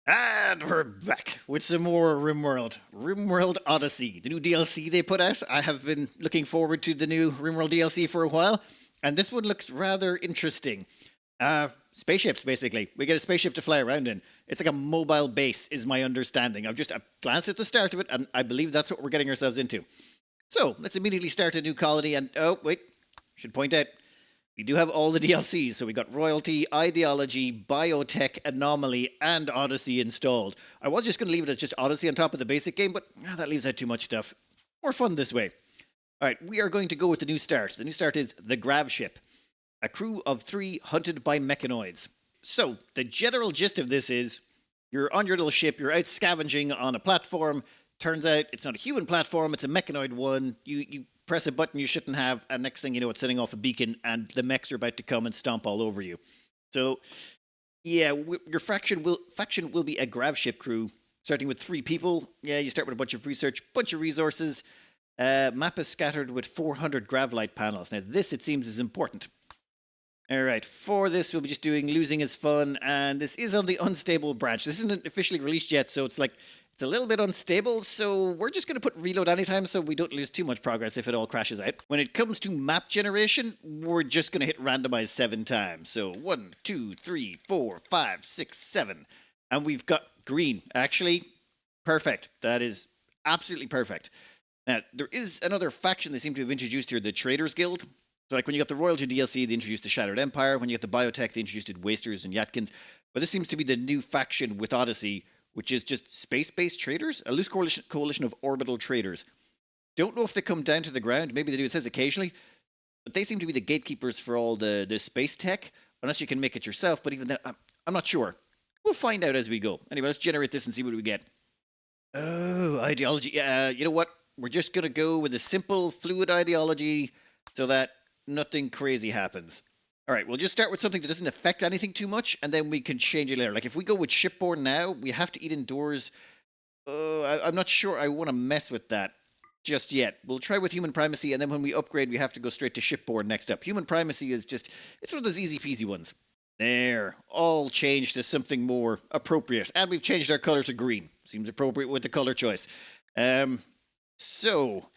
And we're back with some more Rimworld. Rimworld Odyssey, the new DLC they put out. I have been looking forward to the new Rimworld DLC for a while, and this one looks rather interesting. Spaceships, basically. We get a spaceship to fly around in. It's like a mobile base, is my understanding. I've just glanced at the start of it, and I believe that's what we're getting ourselves into. So, let's immediately start a new colony, and oh, wait, should point out, we do have all the DLCs, so we got Royalty, Ideology, Biotech, Anomaly, and Odyssey installed. I was just going to leave it as just Odyssey on top of the basic game, but that leaves out too much stuff. More fun this way. Alright, we are going to go with the new start. The new start is the gravship. A crew of 3 hunted by mechanoids. So, the general gist of this is, you're on your little ship, you're out scavenging on a platform. Turns out it's not a human platform, it's a mechanoid one. You press a button you shouldn't have, and next thing you know, it's setting off a beacon, and the mechs are about to come and stomp all over you. So, yeah, your faction will be a gravship crew, starting with 3 people. Yeah, you start with a bunch of research, bunch of resources. Map is scattered with 400 gravlight panels. Now, this, it seems, is important. Alright, for this, we'll be just doing Losing is Fun, and this is on the unstable branch. This isn't officially released yet, so it's a little bit unstable, so we're just going to put reload anytime so we don't lose too much progress if it all crashes out. When it comes to map generation, we're just going to hit randomize 7 times. So 1, 2, 3, 4, 5, 6, 7. And we've got green. Actually, perfect. That is absolutely perfect. Now, there is another faction they seem to have introduced here, the Traders Guild. So like when you got the Royalty DLC, they introduced the Shattered Empire. When you get the Biotech, they introduced Wasters and Yatkins. But this seems to be the new faction with Odyssey, which is just space-based traders, a loose coalition of orbital traders. Don't know if they come down to the ground. Maybe they do. It says occasionally. But they seem to be the gatekeepers for all the space tech, unless you can make it yourself. But even then, I'm not sure. We'll find out as we go. Anyway, let's generate this and see what we get. Oh, ideology. You know what? We're just going to go with a simple fluid ideology so that nothing crazy happens. All right, we'll just start with something that doesn't affect anything too much, and then we can change it later. Like, if we go with shipborne now, we have to eat indoors. I'm not sure I want to mess with that just yet. We'll try with human primacy, and then when we upgrade, we have to go straight to shipborne next up. Human primacy is just, it's one of those easy-peasy ones. There, all changed to something more appropriate. And we've changed our color to green. Seems appropriate with the color choice. So,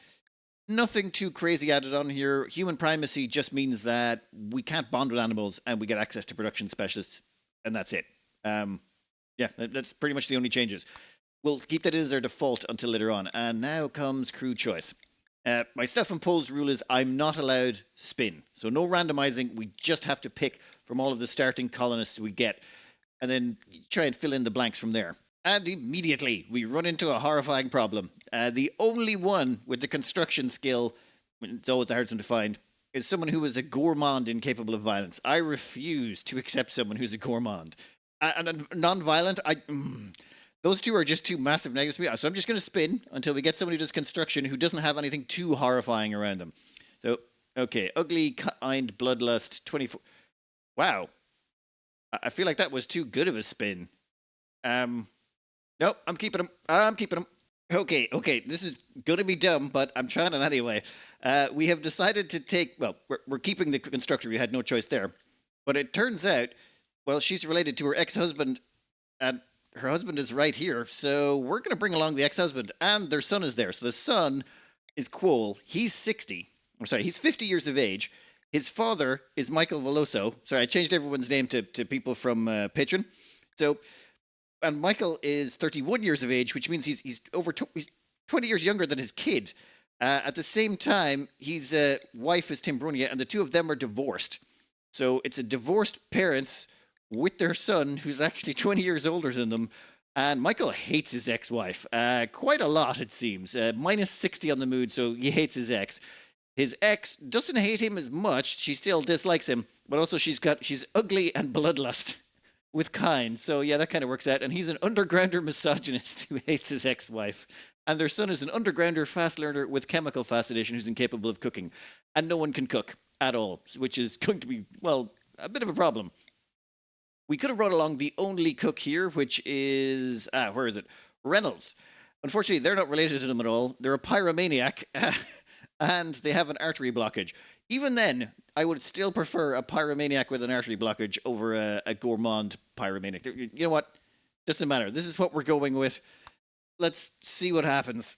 nothing too crazy added on here. Human primacy just means that we can't bond with animals and we get access to production specialists, and that's it. Yeah, that's pretty much the only changes. We'll keep that as our default until later on. And now comes crew choice. My self-imposed rule is I'm not allowed spin. So no randomizing. We just have to pick from all of the starting colonists we get, and then try and fill in the blanks from there. And immediately, we run into a horrifying problem. The only one with the construction skill, it's always the hardest one to find, is someone who is a gourmand incapable of violence. I refuse to accept someone who's a gourmand. And non-violent, those two are just two massive negatives for me. So I'm just going to spin until we get someone who does construction who doesn't have anything too horrifying around them. So, okay, ugly, kind, bloodlust, 24. Wow. I feel like that was too good of a spin. Nope, I'm keeping them. Okay, this is going to be dumb, but I'm trying it anyway. We have decided to take, well, we're keeping the constructor. We had no choice there. But it turns out, well, she's related to her ex-husband, and her husband is right here. So we're going to bring along the ex-husband, and their son is there. So the son is Quol. He's 50 years of age. His father is Michael Veloso. Sorry, I changed everyone's name to people from Patreon. So... And Michael is 31 years of age, which means he's 20 years younger than his kid. At the same time, his wife is Timbronia, and the two of them are divorced. So it's a divorced parents with their son, who's actually 20 years older than them. And Michael hates his ex-wife. Quite a lot, it seems. Minus 60 on the mood, so he hates his ex. His ex doesn't hate him as much. She still dislikes him. But also she's ugly and bloodlust. With kind, so yeah, that kind of works out. And he's an undergrounder misogynist who hates his ex-wife. And their son is an undergrounder fast learner with chemical fascination who's incapable of cooking. And no one can cook at all, which is going to be, well, a bit of a problem. We could have brought along the only cook here, which is, where is it? Reynolds. Unfortunately, they're not related to them at all. They're a pyromaniac, and they have an artery blockage. Even then, I would still prefer a pyromaniac with an artery blockage over a gourmand pyromaniac. You know what? Doesn't matter. This is what we're going with. Let's see what happens.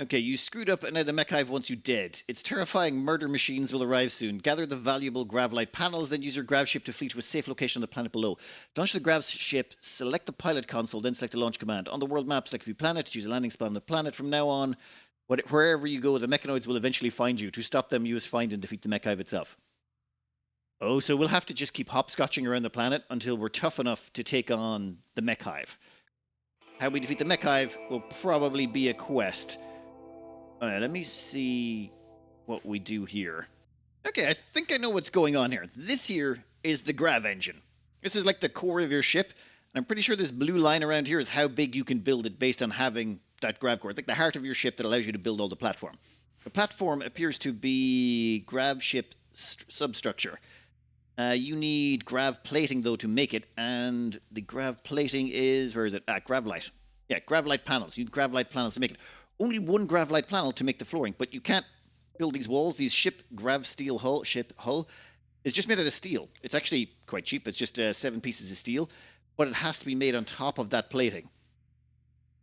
Okay, you screwed up and now the mech hive wants you dead. Its terrifying murder machines will arrive soon. Gather the valuable gravlight panels, then use your gravship to flee to a safe location on the planet below. Launch the gravship, select the pilot console, then select the launch command. On the world map, select view planet, choose a landing spot on the planet. From now on, wherever you go, the mechanoids will eventually find you. To stop them, use find and defeat the mech hive itself. Oh, so we'll have to just keep hopscotching around the planet until we're tough enough to take on the mech hive. How we defeat the mech hive will probably be a quest. Let me see what we do here. Okay, I think I know what's going on here. This here is the grav engine. This is like the core of your ship. And I'm pretty sure this blue line around here is how big you can build it based on having that grav core. It's like the heart of your ship that allows you to build all the platform. The platform appears to be gravship substructure. You need grav plating, though, to make it. And the grav plating is... Where is it? Gravlight. Yeah, gravlight panels. You need gravlight panels to make it. Only one gravlight panel to make the flooring, but you can't build these walls. These grav steel ship hull is just made out of steel. It's actually quite cheap. It's just 7 pieces of steel, but it has to be made on top of that plating.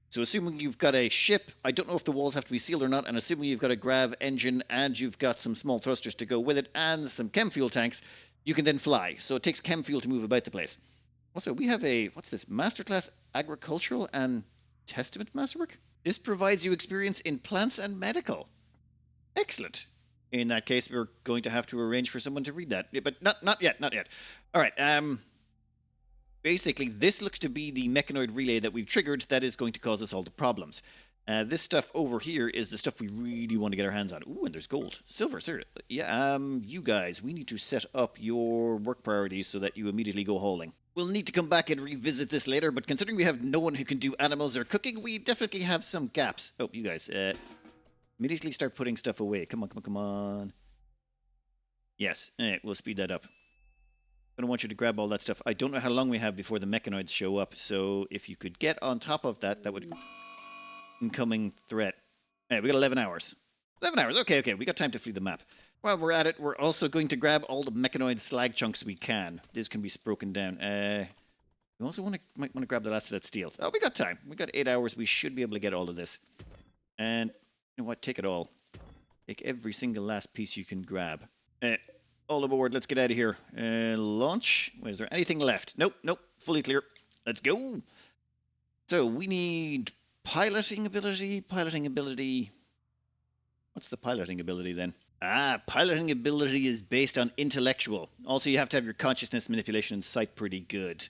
So assuming you've got a ship, I don't know if the walls have to be sealed or not, and assuming you've got a grav engine and you've got some small thrusters to go with it and some chemfuel tanks, you can then fly. So it takes chemfuel to move about the place. Also, we have a, what's this, Masterclass Agricultural and Testament Masterwork? This provides you experience in plants and medical. Excellent. In that case, we're going to have to arrange for someone to read that. But not yet. All right. Basically, this looks to be the mechanoid relay that we've triggered that is going to cause us all the problems. This stuff over here is the stuff we really want to get our hands on. Ooh, and there's gold. Silver, sir. Yeah, you guys, we need to set up your work priorities so that you immediately go hauling. We'll need to come back and revisit this later, but considering we have no one who can do animals or cooking, we definitely have some gaps. Oh, you guys, immediately start putting stuff away. Come on. Yes, we'll speed that up. I don't want you to grab all that stuff. I don't know how long we have before the mechanoids show up, so if you could get on top of that, that would... Incoming threat. We got 11 hours. 11 hours, okay, we got time to flee the map. While we're at it, we're also going to grab all the mechanoid slag chunks we can. This can be broken down. We also might want to grab the last of that steel. Oh, we got time. We got 8 hours. We should be able to get all of this. And you know what? Take it all. Take every single last piece you can grab. All aboard. Let's get out of here. Launch. Wait, is there anything left? Nope. Fully clear. Let's go. So we need piloting ability. What's the piloting ability then? Piloting ability is based on intellectual. Also, you have to have your consciousness, manipulation, and sight pretty good.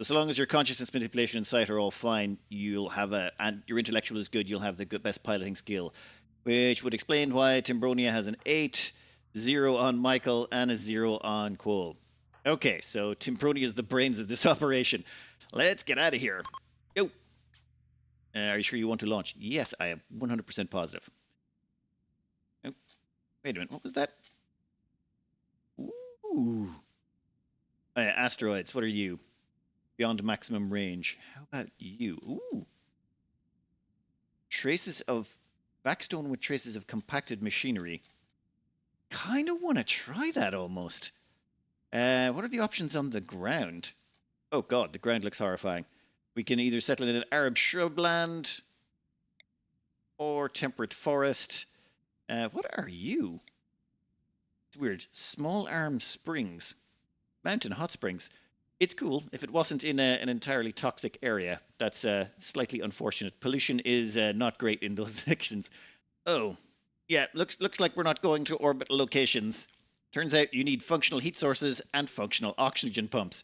So long as your consciousness, manipulation, and sight are all fine, you'll have and your intellectual is good, you'll have the best piloting skill. Which would explain why Timbronia has an 8, 0 on Michael, and a 0 on Quoll. Okay, so Timbronia is the brains of this operation. Let's get out of here. Go! Are you sure you want to launch? Yes, I am 100% positive. Wait a minute, what was that? Ooh. Asteroids, what are you? Beyond maximum range. How about you? Ooh. Traces of... Backstone with traces of compacted machinery. Kind of want to try that almost. What are the options on the ground? Oh god, the ground looks horrifying. We can either settle in an Arab shrubland or temperate forest. What are you? It's weird. Small arm springs. Mountain hot springs. It's cool if it wasn't in an entirely toxic area. That's slightly unfortunate. Pollution is not great in those sections. Oh. Yeah, looks like we're not going to orbital locations. Turns out you need functional heat sources and functional oxygen pumps.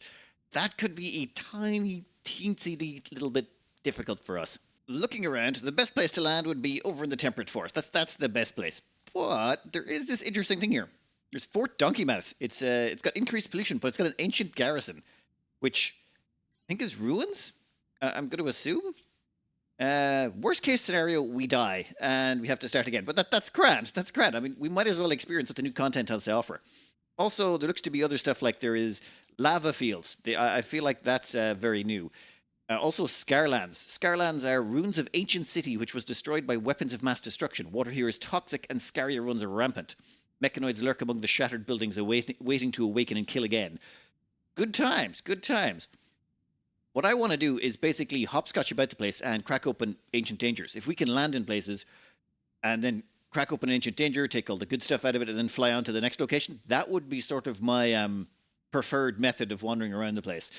That could be a tiny, teensy little bit difficult for us. Looking around, the best place to land would be over in the temperate forest. That's the best place. But there is this interesting thing here. There's Fort Donkeymouth. It's got increased pollution, but it's got an ancient garrison, which I think is ruins. I'm going to assume. Worst case scenario, we die and we have to start again. But that's grand. That's grand. I mean, we might as well experience what the new content has to offer. Also, there looks to be other stuff like there is lava fields. I feel like that's very new. Also, Scarlands. Scarlands are ruins of ancient city which was destroyed by weapons of mass destruction. Water here is toxic and Scaria runs are rampant. Mechanoids lurk among the shattered buildings, waiting to awaken and kill again. Good times, good times. What I want to do is basically hopscotch about the place and crack open ancient dangers. If we can land in places and then crack open ancient danger, take all the good stuff out of it, and then fly on to the next location, that would be sort of my preferred method of wandering around the place.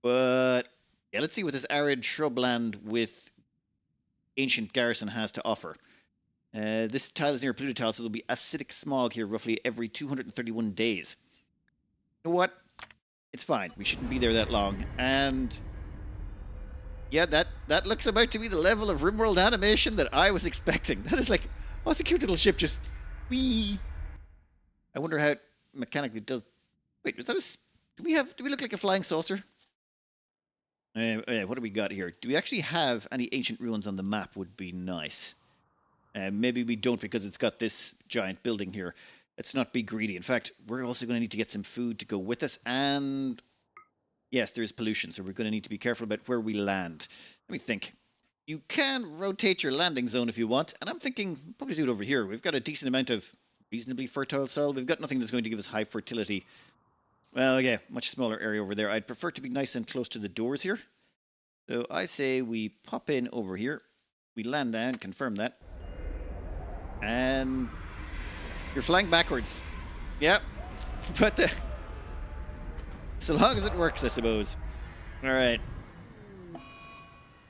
But yeah, let's see what this arid shrubland with ancient garrison has to offer. This tile is near a polluted tile, so there'll be acidic smog here roughly every 231 days. You know what? It's fine. We shouldn't be there that long. And yeah, that looks about to be the level of Rimworld animation that I was expecting. That is like, oh, it's a cute little ship just wee. I wonder how it mechanically does. Wait, was that do we look like a flying saucer? What do we got here? Do we actually have any ancient ruins on the map? Would be nice. Maybe we don't because it's got this giant building here. Let's not be greedy. In fact, we're also going to need to get some food to go with us. And yes, there's pollution, so we're going to need to be careful about where we land. Let me think. You can rotate your landing zone if you want. And I'm thinking, probably do it over here. We've got a decent amount of reasonably fertile soil. We've got nothing that's going to give us high fertility. Well, yeah, much smaller area over there. I'd prefer to be nice and close to the doors here. So I say we pop in over here. We land down, confirm that. And you're flying backwards. Yep. But so long as it works, I suppose. All right.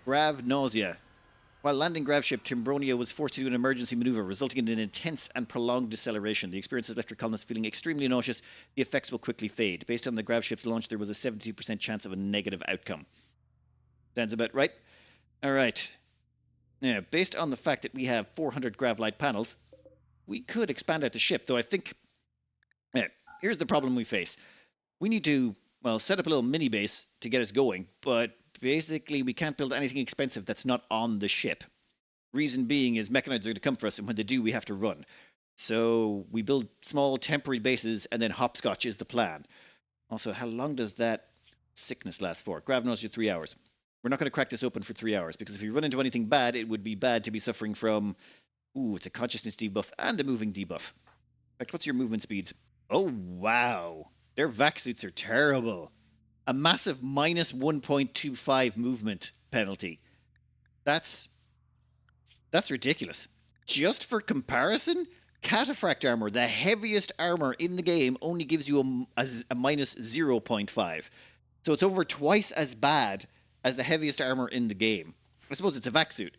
Grav nausea. While landing gravship, Timbronia was forced to do an emergency maneuver, resulting in an intense and prolonged deceleration. The experience has left her colonists feeling extremely nauseous. The effects will quickly fade. Based on the gravship's launch, there was a 70% chance of a negative outcome. Sounds about right. All right. Now, based on the fact that we have 400 gravlight panels, we could expand out the ship, though I think... here's the problem we face. We need to, well, set up a little mini base to get us going, but basically we can't build anything expensive that's not on the ship. Reason being is mechanics are going to come for us, and when they do, we have to run. So we build small temporary bases, and then hopscotch is the plan. Also, how long does that sickness last for? Grav nausea 3 hours. We're not going to crack this open for 3 hours, because if you run into anything bad, it would be bad to be suffering from... Ooh, it's a consciousness debuff and a moving debuff. In fact, what's your movement speeds? Oh, wow. Their vac suits are terrible. A massive minus 1.25 movement penalty. That's ridiculous. Just for comparison, Cataphract armor, the heaviest armor in the game, only gives you a minus 0.5. So it's over twice as bad as the heaviest armor in the game. I suppose it's a vac suit.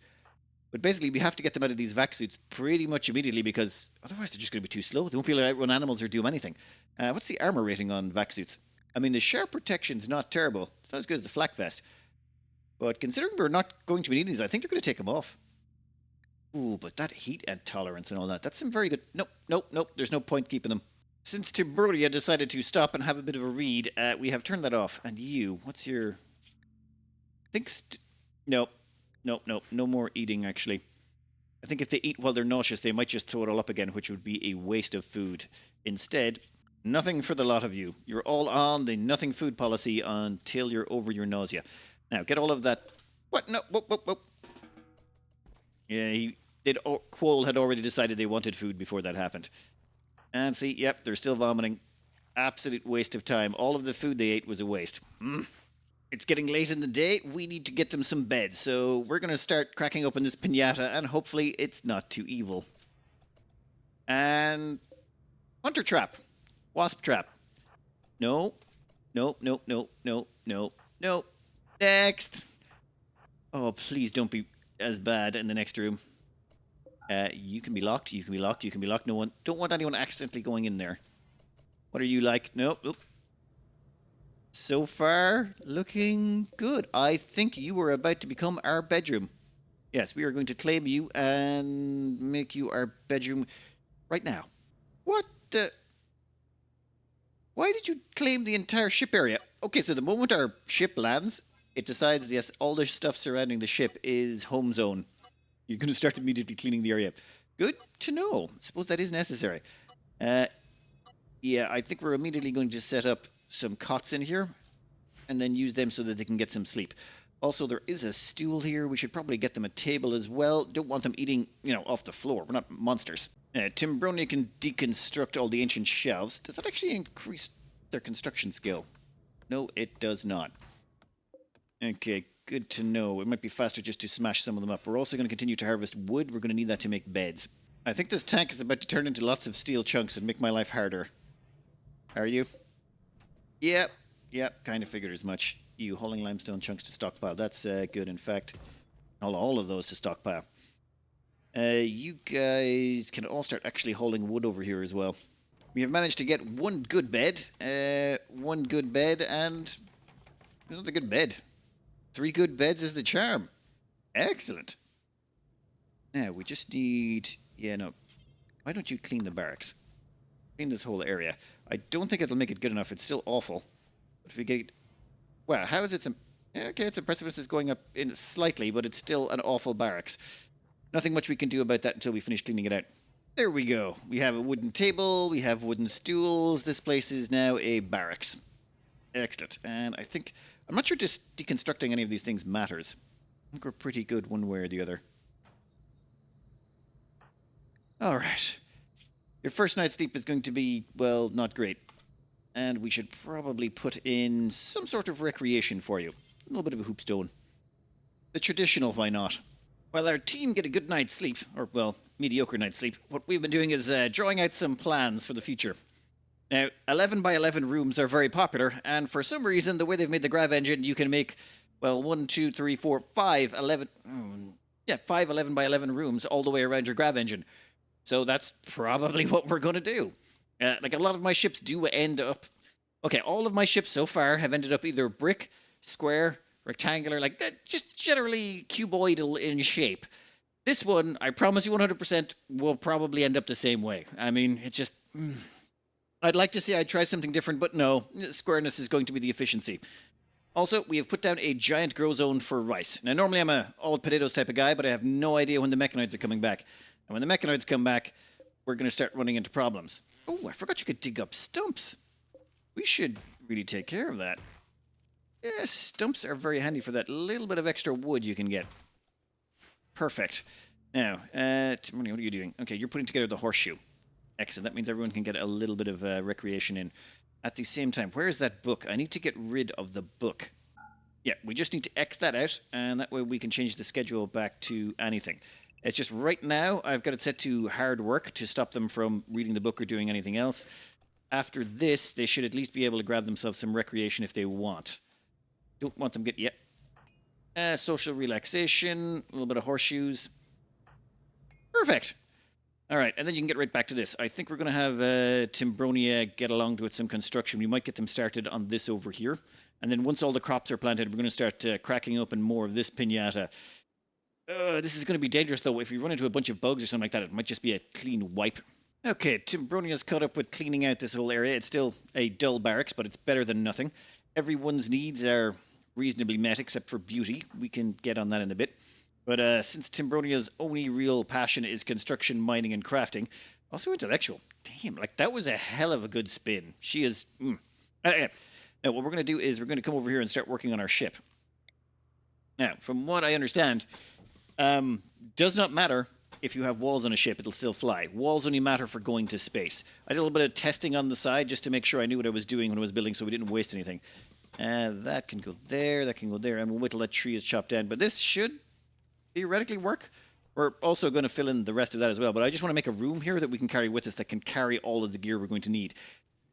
But basically, we have to get them out of these vac suits pretty much immediately because otherwise they're just going to be too slow. They won't be able to outrun animals or do anything. What's the armor rating on vac suits? I mean, the sharp protection's not terrible. It's not as good as the flak vest. But considering we're not going to be needing these, I think they're going to take them off. Ooh, but that heat tolerance and all that, that's some very good... Nope. There's no point keeping them. Since Timbronia decided to stop and have a bit of a read, we have turned that off. And you, what's your... Nope. No more eating, actually. I think if they eat while they're nauseous, they might just throw it all up again, which would be a waste of food. Instead, nothing for the lot of you. You're all on the nothing food policy until you're over your nausea. Now, get all of that... What? No, whoop. Yeah, Quoll had already decided they wanted food before that happened. And see, yep, they're still vomiting. Absolute waste of time. All of the food they ate was a waste. It's getting late in the day. We need to get them some bed. So we're going to start cracking open this piñata, and hopefully it's not too evil. And... Hunter trap. Wasp trap. No. Next. Oh, please don't be as bad in the next room. You can be locked. No one... Don't want anyone accidentally going in there. What are you like? Nope. So far, looking good. I think you were about to become our bedroom. Yes, we are going to claim you and make you our bedroom right now. What the... Why did you claim the entire ship area? Okay, so the moment our ship lands, it decides, yes, all the stuff surrounding the ship is home zone. You're going to start immediately cleaning the area up. Good to know. I suppose that is necessary. Yeah, I think we're immediately going to set up some cots in here and then use them so that they can get some sleep. Also, there is a stool here. We should probably get them a table as well. Don't want them eating, off the floor. We're not monsters. Timbronia can deconstruct all the ancient shelves. Does that actually increase their construction skill? No, it does not. Okay, good to know. It might be faster just to smash some of them up. We're also going to continue to harvest wood. We're going to need that to make beds. I think this tank is about to turn into lots of steel chunks and make my life harder. Are you? Yep. Yep, kind of figured as much. You hauling limestone chunks to stockpile. That's good, in fact. All of those to stockpile. You guys can all start actually hauling wood over here as well. We have managed to get one good bed, and another good bed. 3 good beds is the charm. Excellent. Now, we just need... Yeah, no. Why don't you clean the barracks? Clean this whole area. I don't think it'll make it good enough. It's still awful. But if we get... Well, how is it... Okay, its impressiveness is going up in slightly, but it's still an awful barracks. Nothing much we can do about that until we finish cleaning it out. There we go. We have a wooden table. We have wooden stools. This place is now a barracks. Excellent. And I think... I'm not sure just deconstructing any of these things matters. I think we're pretty good one way or the other. Alright. Your first night's sleep is going to be, well, not great. And we should probably put in some sort of recreation for you. A little bit of a hoopstone. The traditional, why not? While our team get a good night's sleep, or, well, mediocre night's sleep, what we've been doing is drawing out some plans for the future. Now, 11 by 11 rooms are very popular, and for some reason, the way they've made the grav engine, you can make, well, 1, 2, 3, 4, 5, 11... yeah, 5 11 by 11 rooms all the way around your grav engine. So that's probably what we're going to do. Like, a lot of my ships do end up... Okay, all of my ships so far have ended up either brick, square, rectangular, like that, just generally cuboidal in shape. This one, I promise you 100%, will probably end up the same way. I mean, it's just... I'd like to say I'd try something different, but no, squareness is going to be the efficiency. Also, we have put down a giant grow zone for rice. Now, normally I'm a all potatoes type of guy, but I have no idea when the mechanoids are coming back. And when the mechanoids come back, we're going to start running into problems. Oh, I forgot you could dig up stumps. We should really take care of that. Yeah, stumps are very handy for that little bit of extra wood you can get. Perfect. Now, Timony, what are you doing? Okay, you're putting together the horseshoe. Excellent. That means everyone can get a little bit of recreation in. At the same time, where is that book? I need to get rid of the book. Yeah, we just need to X that out, and that way we can change the schedule back to anything. It's just right now, I've got it set to hard work to stop them from reading the book or doing anything else. After this, they should at least be able to grab themselves some recreation if they want. Don't want them to get... Yep. Social relaxation, a little bit of horseshoes. Perfect. All right, and then you can get right back to this. I think we're going to have Timbronia get along with some construction. We might get them started on this over here. And then once all the crops are planted, we're going to start cracking open more of this piñata. This is going to be dangerous, though. If we run into a bunch of bugs or something like that, it might just be a clean wipe. Okay, Timbronia's caught up with cleaning out this whole area. It's still a dull barracks, but it's better than nothing. Everyone's needs are reasonably met, except for beauty. We can get on that in a bit. But since Timbronia's only real passion is construction, mining, and crafting, also intellectual. Damn, like that was a hell of a good spin. She is... Now, what we're going to do is we're going to come over here and start working on our ship. Now, from what I understand, does not matter if you have walls on a ship, it'll still fly. Walls only matter for going to space. I did a little bit of testing on the side just to make sure I knew what I was doing when I was building so we didn't waste anything. That can go there, that can go there, and we'll wait till that tree is chopped down. But this should theoretically work. We're also going to fill in the rest of that as well, but I just want to make a room here that we can carry with us that can carry all of the gear we're going to need,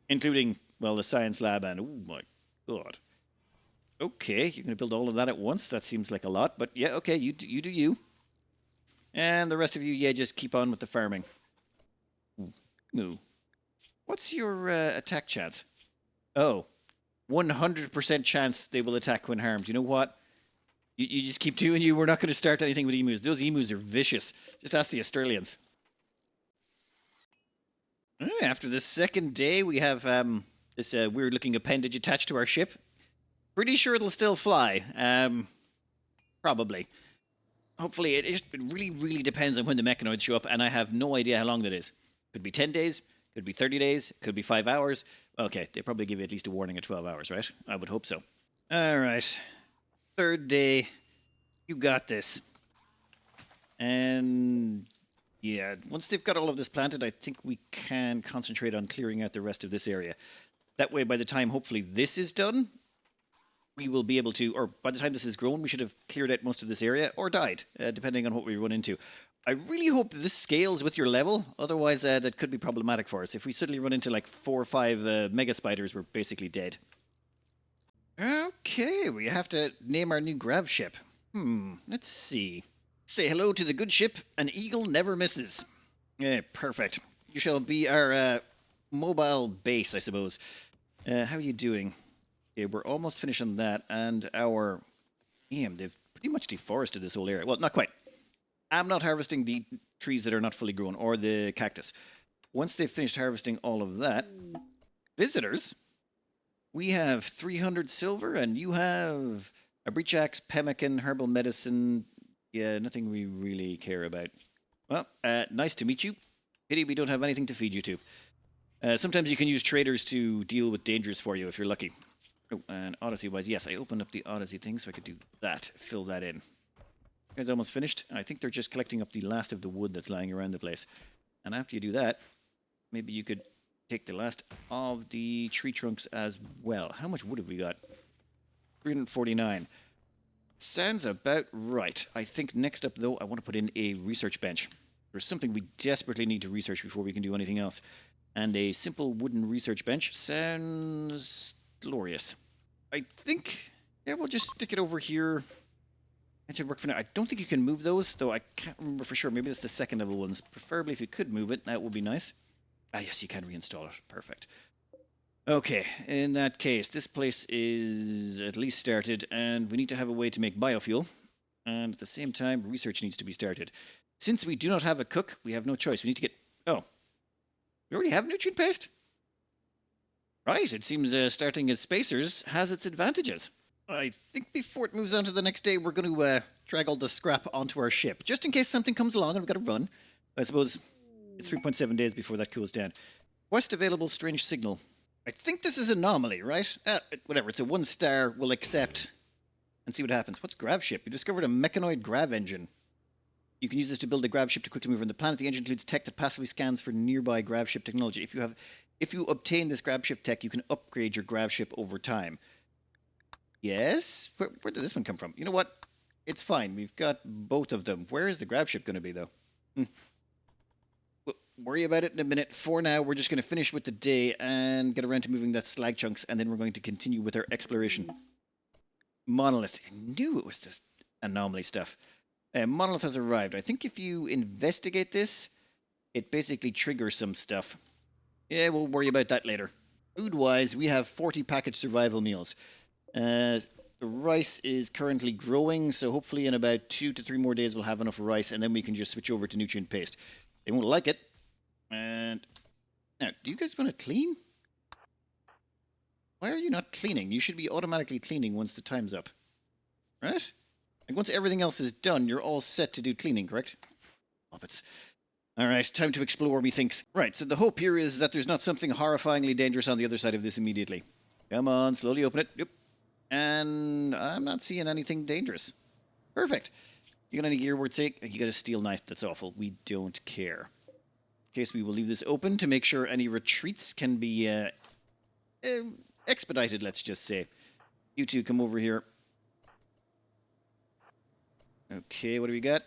including, well, the science lab and, oh my god. Okay, you're going to build all of that at once? That seems like a lot, but yeah, okay, you do you. And the rest of you, yeah, just keep on with the farming. Ooh. What's your attack chance? Oh, 100% chance they will attack when harmed. You know what? You just keep doing you. We're not going to start anything with emus. Those emus are vicious. Just ask the Australians. After the second day, we have this weird-looking appendage attached to our ship. Pretty sure it'll still fly. Probably. Hopefully, it really, really depends on when the mechanoids show up, and I have no idea how long that is. Could be 10 days, could be 30 days, could be 5 hours. Okay, they probably give you at least a warning of 12 hours, right? I would hope so. All right. Third day. You got this. And yeah, once they've got all of this planted, I think we can concentrate on clearing out the rest of this area. That way, by the time hopefully this is done, we will be able to, or by the time this is grown, we should have cleared out most of this area or died, depending on what we run into. I really hope that this scales with your level, otherwise that could be problematic for us. If we suddenly run into like 4 or 5 mega spiders, we're basically dead. Okay, we have to name our new gravship. Let's see. Say hello to the good ship, an eagle never misses. Yeah, perfect. You shall be our mobile base, I suppose. How are you doing? Yeah, we're almost finished on that, and our... Damn, they've pretty much deforested this whole area. Well, not quite. I'm not harvesting the trees that are not fully grown, or the cactus. Once they've finished harvesting all of that... Visitors? We have 300 silver, and you have a breach axe, pemmican, herbal medicine. Yeah, nothing we really care about. Well, nice to meet you. Pity we don't have anything to feed you to. Sometimes you can use traders to deal with dangers for you if you're lucky. Oh, and Odyssey-wise, yes, I opened up the Odyssey thing so I could do that, fill that in. You guys almost finished? I think they're just collecting up the last of the wood that's lying around the place. And after you do that, maybe you could take the last of the tree trunks as well. How much wood have we got? 349. Sounds about right. I think next up, though, I want to put in a research bench. There's something we desperately need to research before we can do anything else. And a simple wooden research bench sounds glorious. I think, yeah, we'll just stick it over here. That should work for now. I don't think you can move those, though I can't remember for sure. Maybe that's the second level ones. Preferably if you could move it, that would be nice. Ah, yes, you can reinstall it. Perfect. Okay, in that case, this place is at least started, and we need to have a way to make biofuel. And at the same time, research needs to be started. Since we do not have a cook, we have no choice. We need to get... Oh. We already have nutrient paste? Right, it seems starting as spacers has its advantages. I think before it moves on to the next day, we're going to drag all the scrap onto our ship, just in case something comes along and we've got to run. I suppose it's 3.7 days before that cools down. Quest available, strange signal. I think this is anomaly, right? Whatever, it's a 1-star, we'll accept and see what happens. What's gravship? You discovered a mechanoid grav engine. You can use this to build a gravship to quickly move around the planet. The engine includes tech that passively scans for nearby gravship technology. If you obtain this gravship tech, you can upgrade your gravship over time. Yes? Where did this one come from? You know what? It's fine. We've got both of them. Where is the gravship going to be, though? We'll worry about it in a minute. For now, we're just going to finish with the day and get around to moving that slag chunks, and then we're going to continue with our exploration. Monolith. I knew it was this anomaly stuff. Monolith has arrived. I think if you investigate this, it basically triggers some stuff. Yeah, we'll worry about that later. Food-wise, we have 40 packaged survival meals. The rice is currently growing, so hopefully in about 2 to 3 more days we'll have enough rice, and then we can just switch over to nutrient paste. They won't like it. And now, do you guys want to clean? Why are you not cleaning? You should be automatically cleaning once the time's up. Right? Like once everything else is done, you're all set to do cleaning, correct? Muppets. Alright, time to explore, methinks. Right, so the hope here is that there's not something horrifyingly dangerous on the other side of this immediately. Come on, slowly open it. Yep. And I'm not seeing anything dangerous. Perfect. You got any gear worth sake? You got a steel knife. That's awful. We don't care. In case we will leave this open to make sure any retreats can be expedited, let's just say. You two come over here. Okay, what do we got?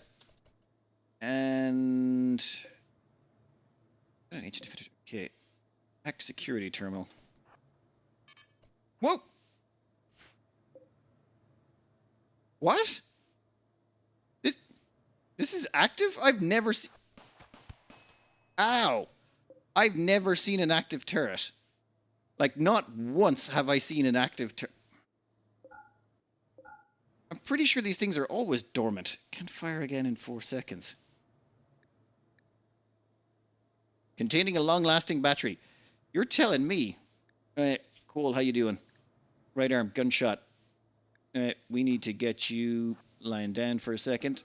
And... Okay. Hack security terminal. Whoa! What? This is active? I've never seen... Ow! I've never seen an active turret. Like, not once have I seen an active turret. I'm pretty sure these things are always dormant. Can fire again in 4 seconds. Containing a long-lasting battery. You're telling me. Cole, how you doing? Right arm, gunshot. We need to get you lying down for a second.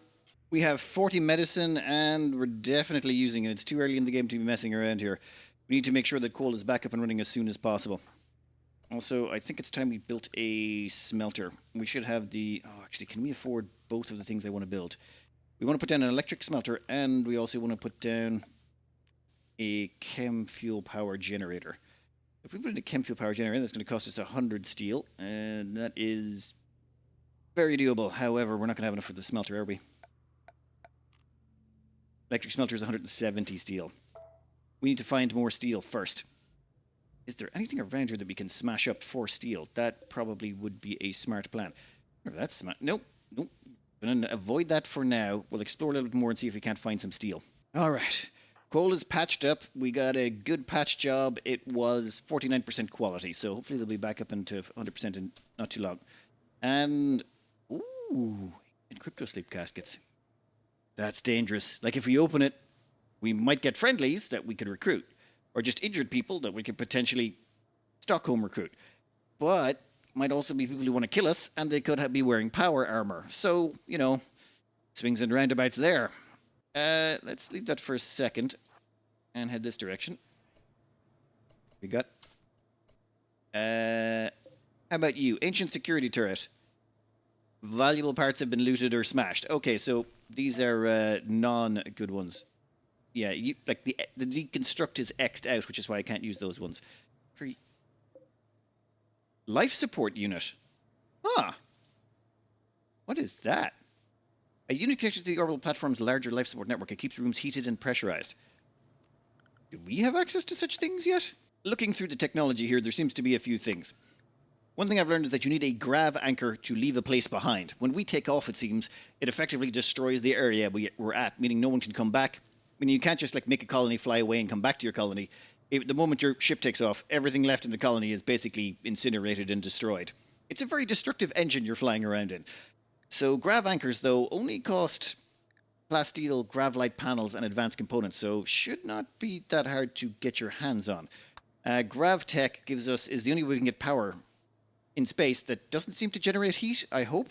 We have 40 medicine, and we're definitely using it. It's too early in the game to be messing around here. We need to make sure that Cole is back up and running as soon as possible. Also, I think it's time we built a smelter. We should have the... Oh, actually, can we afford both of the things I want to build? We want to put down an electric smelter, and we also want to put down a chem fuel power generator. If we put in a chemfuel power generator, that's going to cost us 100 steel, and that is very doable. However, we're not going to have enough for the smelter, are we? Electric smelter is 170 steel. We need to find more steel first. Is there anything around here that we can smash up for steel? That probably would be a smart plan. Oh, that's smart. Nope. Nope. I'm going to avoid that for now. We'll explore a little bit more and see if we can't find some steel. All right. Coal is patched up. We got a good patch job. It was 49% quality, so hopefully they'll be back up into 100% in not too long. And, ooh, and crypto sleep caskets. That's dangerous. Like, if we open it, we might get friendlies that we could recruit, or just injured people that we could potentially Stockholm recruit. But might also be people who want to kill us, and they could be wearing power armor. So, you know, swings and roundabouts there. Let's leave that for a second and head this direction. We got... how about you? Ancient security turret. Valuable parts have been looted or smashed. Okay, so these are non-good ones. Yeah, like the deconstruct is X'd out, which is why I can't use those ones. Life support unit. Huh. What is that? A unit connected to the orbital platform's larger life support network. It keeps rooms heated and pressurized. Do we have access to such things yet? Looking through the technology here, there seems to be a few things. One thing I've learned is that you need a grav anchor to leave a place behind. When we take off, it seems, it effectively destroys the area we're at, meaning no one can come back. I mean, you can't just like make a colony fly away and come back to your colony. The moment your ship takes off, everything left in the colony is basically incinerated and destroyed. It's a very destructive engine you're flying around in. So grav anchors, though, only cost plasteel, gravlite panels, and advanced components, so should not be that hard to get your hands on. Gravtech is the only way we can get power in space that doesn't seem to generate heat, I hope.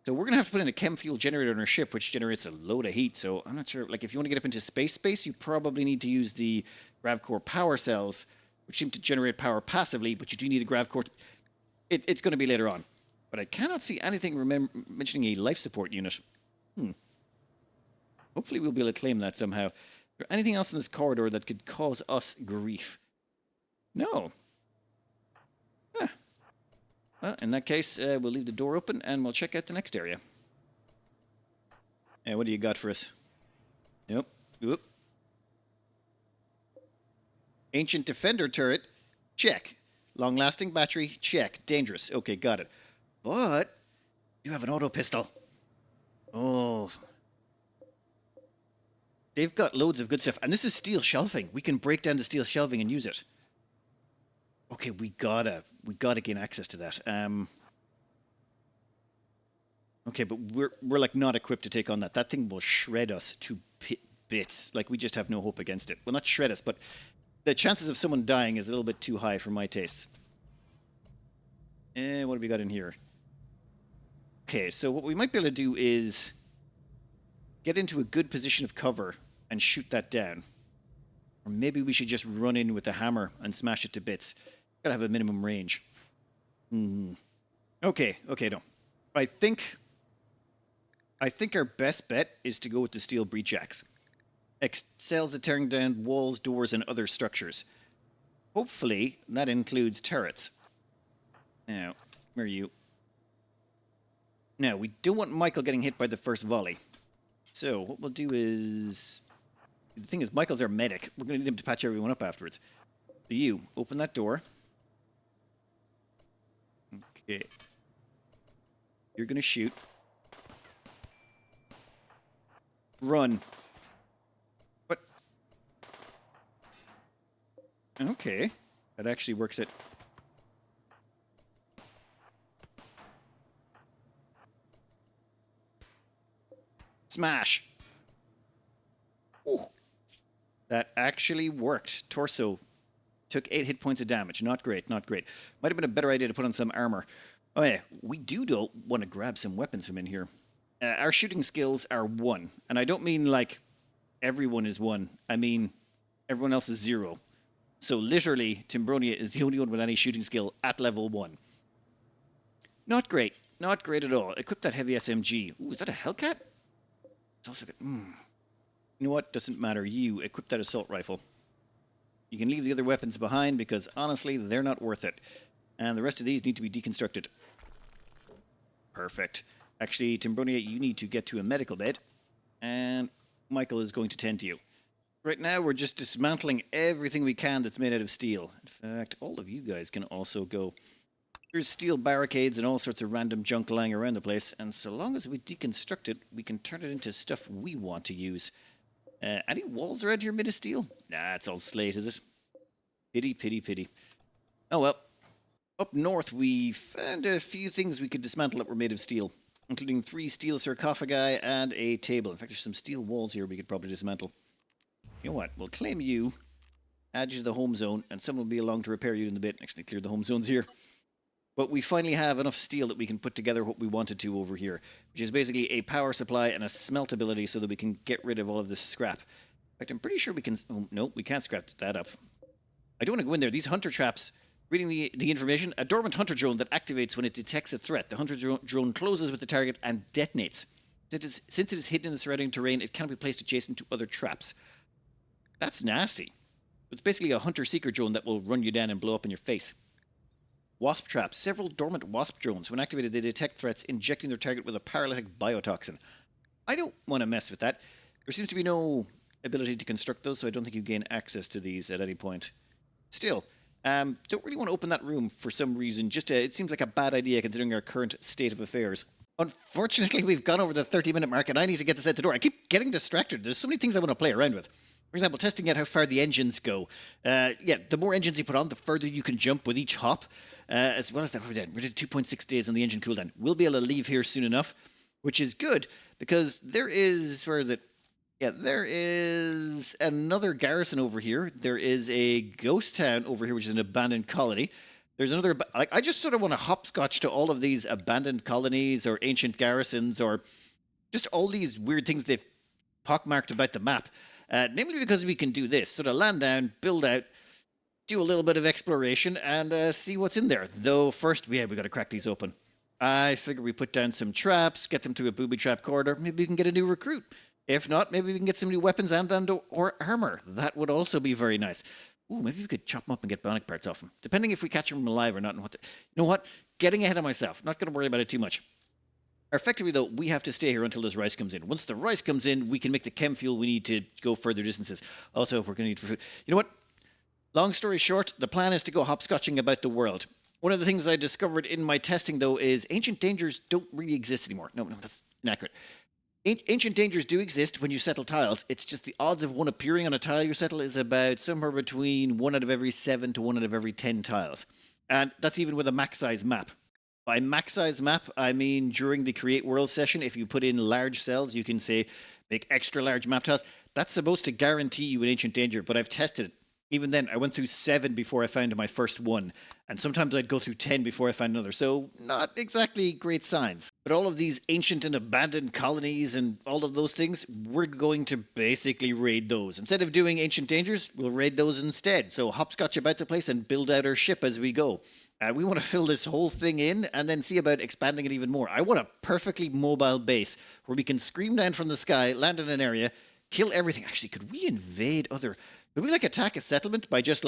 So we're going to have to put in a chemfuel generator on our ship, which generates a load of heat. So I'm not sure, like, if you want to get up into space, you probably need to use the gravcore power cells, which seem to generate power passively, but you do need a gravcore. It's going to be later on. But I cannot see anything mentioning a life support unit. Hopefully we'll be able to claim that somehow. Is there anything else in this corridor that could cause us grief? No. Well, in that case, we'll leave the door open and we'll check out the next area. What do you got for us? Nope. Oop. Ancient defender turret. Check. Long-lasting battery. Check. Dangerous. Okay, got it. But you have an auto pistol. Oh. They've got loads of good stuff. And this is steel shelving. We can break down the steel shelving and use it. Okay, we gotta gain access to that. Okay, but we're like not equipped to take on that. That thing will shred us to bits. Like, we just have no hope against it. Well, not shred us, but the chances of someone dying is a little bit too high for my tastes. What have we got in here? Okay, so what we might be able to do is get into a good position of cover and shoot that down. Or maybe we should just run in with the hammer and smash it to bits. Gotta have a minimum range. Okay, no. I think our best bet is to go with the steel breach axe. Excels at tearing down walls, doors, and other structures. Hopefully, that includes turrets. Now, where are you? Now, we don't want Michael getting hit by the first volley. So, what we'll do is... The thing is, Michael's our medic. We're going to need him to patch everyone up afterwards. So you, open that door. Okay. You're going to shoot. Run. What? Okay. That actually works it. Smash. Ooh. That actually worked. Torso took 8 hit points of damage. Not great, not great. Might have been a better idea to put on some armor. Oh yeah, we do want to grab some weapons from in here. Our shooting skills are 1. And I don't mean like everyone is 1. I mean everyone else is 0. So literally, Timbronia is the only one with any shooting skill at level 1. Not great. Not great at all. Equip that heavy SMG. Ooh, is that a Hellcat? It's also good. You know what? Doesn't matter. You equip that assault rifle. You can leave the other weapons behind because, honestly, they're not worth it. And the rest of these need to be deconstructed. Perfect. Actually, Timbronia, you need to get to a medical bed. And Michael is going to tend to you. Right now, we're just dismantling everything we can that's made out of steel. In fact, all of you guys can also go. There's steel barricades and all sorts of random junk lying around the place, and so long as we deconstruct it, we can turn it into stuff we want to use. Any walls around here made of steel? Nah, it's all slate, is it? Pity, pity, pity. Oh well. Up north, we found a few things we could dismantle that were made of steel, including 3 steel sarcophagi and a table. In fact, there's some steel walls here we could probably dismantle. You know what? We'll claim you, add you to the home zone, and someone will be along to repair you in the bit. Actually, clear the home zones here. But we finally have enough steel that we can put together what we wanted to over here, which is basically a power supply and a smelt ability so that we can get rid of all of this scrap. In fact, I'm pretty sure we can... Oh, no, we can't scrap that up. I don't want to go in there. These hunter traps, reading the information, a dormant hunter drone that activates when it detects a threat. The hunter drone closes with the target and detonates. Since it is hidden in the surrounding terrain, it cannot be placed adjacent to other traps. That's nasty. It's basically a hunter-seeker drone that will run you down and blow up in your face. Wasp traps. Several dormant wasp drones. When activated, they detect threats, injecting their target with a paralytic biotoxin. I don't want to mess with that. There seems to be no ability to construct those, so I don't think you gain access to these at any point. Still, don't really want to open that room for some reason. It seems like a bad idea considering our current state of affairs. Unfortunately, we've gone over the 30-minute mark, and I need to get this out the door. I keep getting distracted. There's so many things I want to play around with. For example, testing out how far the engines go. The more engines you put on, the further you can jump with each hop. As well as that, we're doing 2.6 days on the engine cooldown. We'll be able to leave here soon enough, which is good, because there is... Where is it? Yeah, there is another garrison over here. There is a ghost town over here, which is an abandoned colony. There's another... I just sort of want to hopscotch to all of these abandoned colonies or ancient garrisons or just all these weird things they've pockmarked about the map. Namely because we can do this. Sort of land down, build out, do a little bit of exploration, and see what's in there. Though first, we got to crack these open. I figure we put down some traps, get them through a booby trap corridor. Maybe we can get a new recruit. If not, maybe we can get some new weapons or armor. That would also be very nice. Ooh, maybe we could chop them up and get bionic parts off them. Depending if we catch them alive or not. You know what? Getting ahead of myself. Not going to worry about it too much. Effectively, though, we have to stay here until this rice comes in. Once the rice comes in, we can make the chemfuel we need to go further distances. Also, if we're going to need for food. You know what? Long story short, the plan is to go hopscotching about the world. One of the things I discovered in my testing, though, is ancient dangers don't really exist anymore. No, that's inaccurate. Ancient dangers do exist when you settle tiles. It's just the odds of one appearing on a tile you settle is about somewhere between 1 out of every 7 to 1 out of every 10 tiles. And that's even with a max size map. By max size map, I mean during the Create World session, if you put in large cells, you can say make extra large map tiles. That's supposed to guarantee you an ancient danger, but I've tested it. Even then, I went through 7 before I found my first one, and sometimes I'd go through 10 before I found another, so not exactly great signs. But all of these ancient and abandoned colonies and all of those things, we're going to basically raid those. Instead of doing ancient dangers, we'll raid those instead. So hopscotch about the place and build out our ship as we go. We want to fill this whole thing in and then see about expanding it even more. I want a perfectly mobile base where we can scream down from the sky, land in an area, kill everything. Actually, could we invade other... Could we attack a settlement by just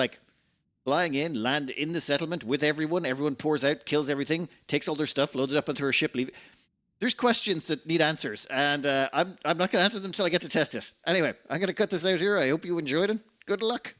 flying in, land in the settlement with everyone? Everyone pours out, kills everything, takes all their stuff, loads it up onto her ship, leave it. There's questions that need answers, and I'm not going to answer them until I get to test it. Anyway, I'm going to cut this out here. I hope you enjoyed it. Good luck.